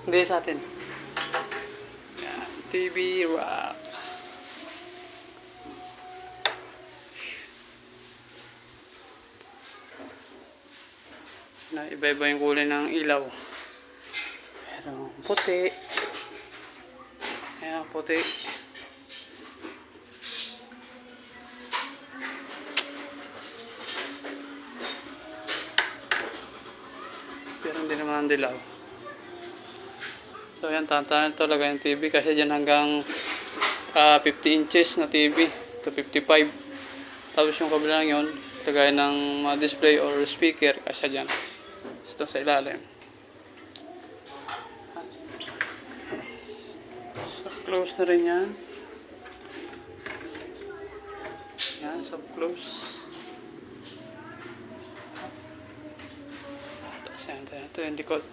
Hindi sa atin. Yan, TV rack. Na iba-iba yung kulay ng ilaw. Merong puti. Ayan, puti. Pero hindi naman ang dilaw. So yan, tantahan talaga yung TV kasi dyan hanggang 50 inches na TV to 55. Tapos yung kabilang yun, tagay ng mga display or speaker kasi dyan. Ito sa ilalim. So close na rin yan. Yan, so close. Tapos yan, ito yung likod.